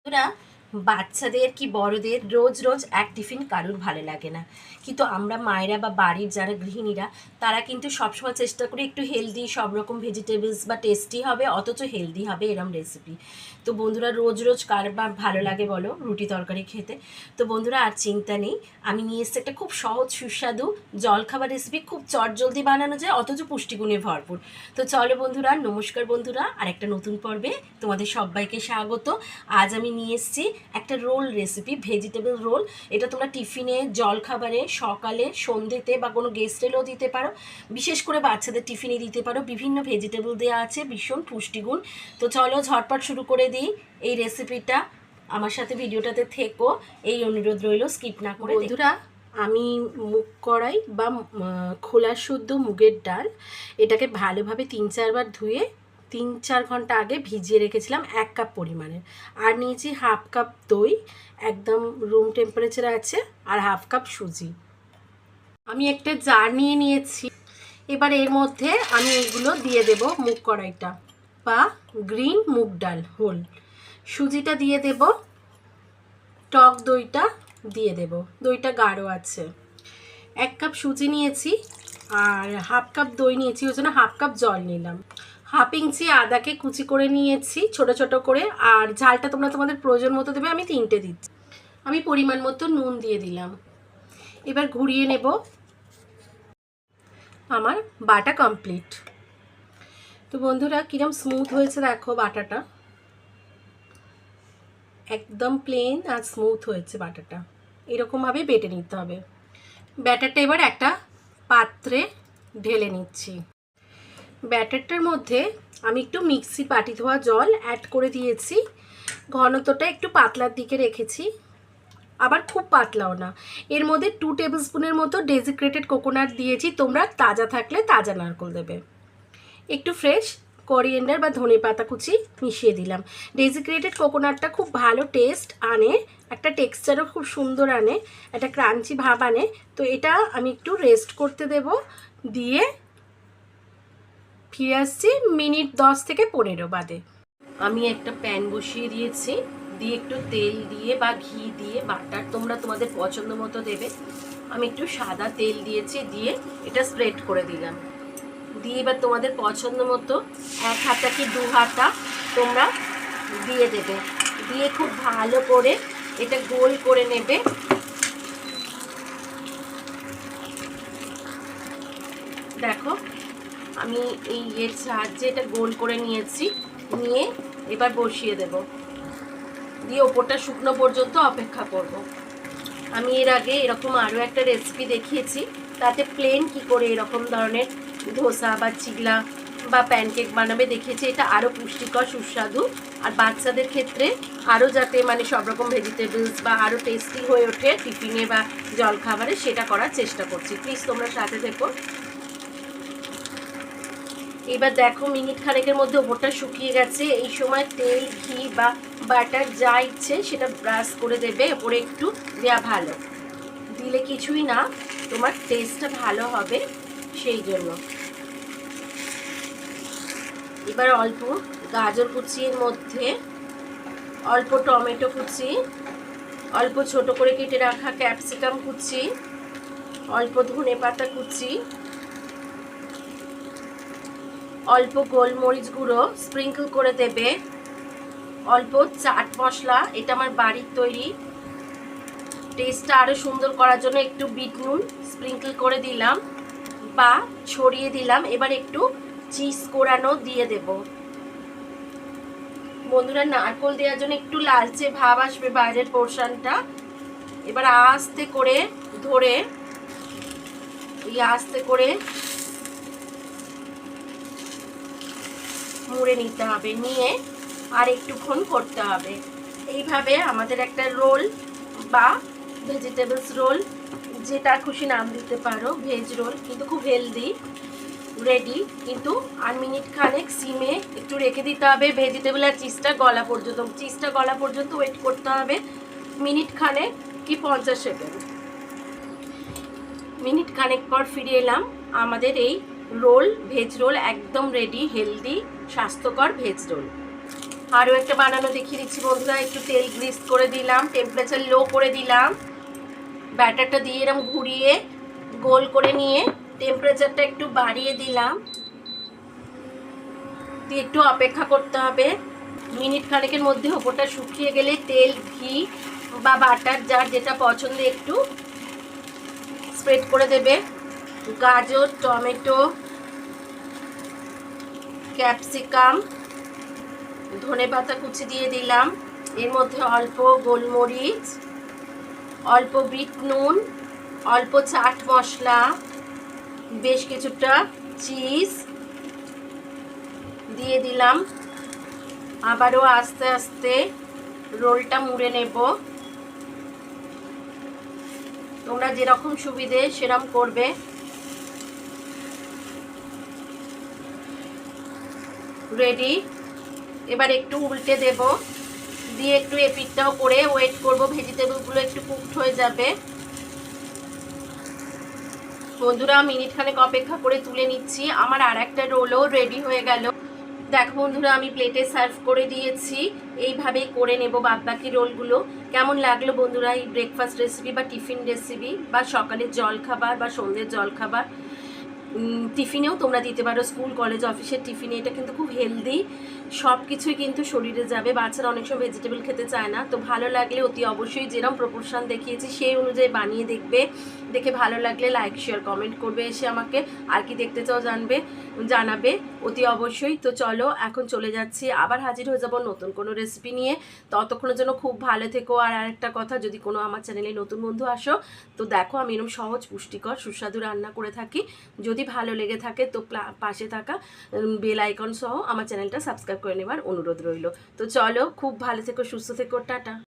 ওরা বাচ্চাদের কি বড়দের রোজ রোজ এক টিফিন কারুর ভালো লাগে না, কিন্তু আমরা মায়েরা বা বাড়ির যারা গৃহিণীরা তারা কিন্তু সবসময় চেষ্টা করি একটু হেলদি, সব রকম ভেজিটেবলস বা টেস্টি হবে অথচ হেলদি হবে এরম রেসিপি। তো বন্ধুরা, রোজ রোজ কার বা ভালো লাগে বলো রুটি তরকারি খেতে? তো বন্ধুরা, আর চিন্তা নেই, আমি নিয়ে এসেছি একটা খুব সহজ সুস্বাদু জলখাবার রেসিপি, খুব চটজলদি বানানো যায় অথচ পুষ্টিগুণে ভরপুর। তো চলো বন্ধুরা, নমস্কার বন্ধুরা, আর একটা নতুন পর্বে তোমাদের সবাইকে স্বাগত। আজ আমি নিয়ে এসেছি একটা রোল রেসিপি, ভেজিটেবল রোল। এটা তোমরা টিফিনে, জলখাবারে, সকালে, সন্ধ্যেতে বা কোনো গেস্ট এলেও দিতে পারো। বিশেষ করে বাচ্চাদের টিফিনে দিতে পারো। বিভিন্ন ভেজিটেবল দেওয়া আছে, ভীষণ পুষ্টিগুণ। তো চলো ঝটপট শুরু করে দিই এই রেসিপিটা। আমার সাথে ভিডিওটাতে থেকো, এই অনুরোধ রইল, স্কিপ না করে। বন্ধুরা, আমি মুগ কড়াই বা খোলা শুদ্ধ মুগের ডাল, এটাকে ভালোভাবে 3-4 বার ধুয়ে 3-4 ঘন্টা আগে ভিজিয়ে রেখেছিলাম 1 কাপ পরিমাণের। আর নিয়েছি 1/2 কাপ দই, একদম রুম টেম্পারেচারে আছে, আর 1/2 কাপ সুজি। আমি একটা জার নিয়ে নিয়েছি। এবার এর মধ্যে আমি এগুলো দিয়ে দেব, মুগ কড়াইটা বা গ্রিন মুগ ডাল হোল, সুজিটা দিয়ে দেব, টক দইটা দিয়ে দেব, দইটা গাঢ় আছে। 1 কাপ সুজি নিয়েছি আর 1/2 কাপ দই নিয়েছি, ওই জন্য 1/2 কাপ জল নিলাম। 1/2 ইঞ্চি আদাকে কুচি করে নিয়েছি ছোট ছোট করে, আর ঝালটা তোমরা তোমাদের প্রয়োজন মতো দেবে, আমি 3টে দিচ্ছি। আমি পরিমাণ মতো নুন দিয়ে দিলাম। এবার ঘুরিয়ে নেব। আমার বাটা কমপ্লিট। তো বন্ধুরা, কিরম স্মুথ হয়েছে দেখো, বাটাটা একদম প্লেন আর স্মুথ হয়েছে। বাটাটা এরকমভাবে বেটে নিতে হবে। ব্যাটারটা এবার একটা পাত্রে ঢেলে নিচ্ছি। ব্যাটারটার মধ্যে আমি একটু মিক্সির বাটি ধোয়া জল অ্যাড করে দিয়েছি। ঘনত্বটা একটু পাতলার দিকে রেখেছি, আবার খুব পাতলাও না। এর মধ্যে 2 টেবিল স্পুনের মতো ডেজিক্রেটেড কোকোনাট দিয়েছি, তোমরা তাজা থাকলে তাজা নারকেল দেবে। একটু ফ্রেশ করিয়েন্ডার বা ধনে পাতা কুচি মিশিয়ে দিলাম। ডেজিক্রেটেড কোকোনাটটা খুব ভালো টেস্ট আনে, একটা টেক্সচারও খুব সুন্দর আনে, একটা ক্রাঞ্চি ভাব আনে। তো এটা আমি একটু রেস্ট করতে দেব, দিয়ে ফিরে আসছি মিনিট 10 থেকে 15 বাদে। আমি একটা প্যান বসিয়ে দিয়েছি, দিয়ে একটু তেল দিয়ে বা ঘি দিয়ে, বাটার তোমরা তোমাদের পছন্দ মতো দেবে। আমি একটু সাদা তেল দিয়েছি, দিয়ে এটা স্প্রেড করে দিলাম। দিয়ে এবার তোমাদের পছন্দ মতো 1 হাতা কি 2 হাতা তোমরা দিয়ে দেবে, দিয়ে খুব ভালো করে এটা গোল করে নেবে। দেখো, আমি এই এর সাহায্যে এটা গোল করে নিয়েছি, নিয়ে এবার বসিয়ে দেব, দিয়ে ওপরটা শুকনো পর্যন্ত অপেক্ষা করব। আমি এর আগে এরকম আরও একটা রেসিপি দেখিয়েছি, তাতে প্লেন কি করে এরকম ধরনের ধোসা বা চিগলা বা প্যানকেক বানাবে দেখিয়েছি। এটা আরও পুষ্টিকর, সুস্বাদু, আর বাচ্চাদের ক্ষেত্রে আরও যাতে মানে সব রকম ভেজিটেবলস বা আরও টেস্টি হয়ে ওঠে টিফিনে বা জলখাবারে, সেটা করার চেষ্টা করছি। প্লিজ তোমরা সাথে থেকো। এবার দেখো, মিনিট খানেকের মধ্যে ওপরটা শুকিয়ে গেছে। এই সময় তেল, ঘি বা বাটার যা ইচ্ছে সেটা ব্রাশ করে দেবে। ওপরে একটু দেওয়া ভালো, দিলে কিছুই না, তোমার টেস্টটা ভালো হবে সেই জন্য। এবার অল্প গাজর কুচির মধ্যে অল্প টমেটো কুচি, অল্প ছোট করে কেটে রাখা ক্যাপসিকাম কুচি, অল্প ধনে পাতা কুচি, অল্প গোলমরিচ গুঁড়ো স্প্রিঙ্কল করে দেবে, অল্প চাট মশলা, এটা আমার বাড়ির তৈরি, টেস্টটা আরও সুন্দর করার জন্য একটু বিট নুন স্প্রিঙ্কল করে দিলাম বা ছড়িয়ে দিলাম। এবার একটু চিজ কোরানো দিয়ে দেব। বন্ধুরা, নারকেল দেওয়ার জন্য একটু লালচে ভাব আসবে বাইরের পোর্শনটা। এবার আস্তে করে ধরে আস্তে করে মুড়ে নিতে হবে, নিয়ে আর একটুক্ষণ করতে হবে। এইভাবে আমাদের একটা রোল বা ভেজিটেবলস রোল, যেটা খুশি নাম দিতে পারো, ভেজ রোল, কিন্তু খুব হেলদি, রেডি। কিন্তু আর মিনিট খানেক সিমে একটু রেখে দিতে হবে ভেজিটেবল আর চিজটা গলা পর্যন্ত। চিজটা গলা পর্যন্ত ওয়েট করতে হবে মিনিট খানেক কি 50 সেকেন্ড। মিনিট খানেক পর ফিরে এলাম। আমাদের এই রোল, ভেজ রোল একদম রেডি, হেলদি, স্বাস্থ্যকর ভেজ রোল। আরও একটা বানানো দেখিয়ে দিচ্ছি বন্ধুরা। একটু তেল গ্রিস করে দিলাম, টেম্পারেচার লো করে দিলাম, ব্যাটারটা দিয়ে এরকম ঘুরিয়ে গোল করে নিয়ে টেম্পারেচারটা একটু বাড়িয়ে দিলাম, দিয়ে একটু অপেক্ষা করতে হবে। মিনিট খানেকের মধ্যে ওপরটা শুকিয়ে গেলে তেল, ঘি বা বাটার যার যেটা পছন্দ একটু স্প্রেড করে দেবে। গাজর, টমেটো, ক্যাপসিকাম, ধনেপাতা কুচি দিয়ে দিলাম। এর মধ্যে অল্প গোলমরিচ, অল্প বিট নুন, অল্প চাট মশলা, বেশ কিছুটা চিজ দিয়ে দিলাম। আবারও আস্তে আস্তে রোলটা মুড়ে নেব। তোমরা যেরকম সুবিধে সেরকম করবে। রেডি। এবার একটু উল্টে দেব, দিয়ে একটু এপিটটাও করে ওয়েট করব, ভেজিটেবলগুলো একটু কুকড হয়ে যাবে। বন্ধুরা মিনিট খানেক অপেক্ষা করে তুলে নিচ্ছি। আমার আর একটা রোলও রেডি হয়ে গেল। দেখো বন্ধুরা আমি প্লেটে সার্ভ করে দিয়েছি। এইভাবেই করে নেব বাদবাকি রোলগুলো। কেমন লাগলো বন্ধুরা এই ব্রেকফাস্ট রেসিপি বা টিফিন রেসিপি বা সকালের জলখাবার বা সন্ধ্যের জলখাবার? টিফিনেও তোমরা দিতে পারো, স্কুল কলেজ অফিসের টিফিনে। এটা কিন্তু খুব হেলদি, সব কিছুই কিন্তু শরীরে যাবে। বাচ্চারা অনেক সময় ভেজিটেবল খেতে চায় না, তো ভালো লাগলে অতি অবশ্যই যেরকম প্রপোর্শন দেখিয়েছি সেই অনুযায়ী বানিয়ে দেখবে। দেখে ভালো লাগলে লাইক শেয়ার কমেন্ট করবে, এসে আমাকে আর কি দেখতে চাও জানাবে অতি অবশ্যই। তো চলো এখন চলে যাচ্ছি, আবার হাজির হয়ে যাব নতুন কোনো রেসিপি নিয়ে। ততক্ষণের জন্য খুব ভালো থেকো। আর আরেকটা কথা, যদি কোনো আমার চ্যানেলে নতুন বন্ধু আসো তো দেখো আমি এরকম সহজ পুষ্টিকর সুস্বাদু রান্না করে থাকি। যদি ভালো লেগে থাকে তো পাশে থাকা বেল আইকন সহ আমার চ্যানেলটা সাবস্ক্রাইব করে নেবার অনুরোধ রইল। তো চলো খুব ভালো থেকো, সুস্থ থেকো, টাটা।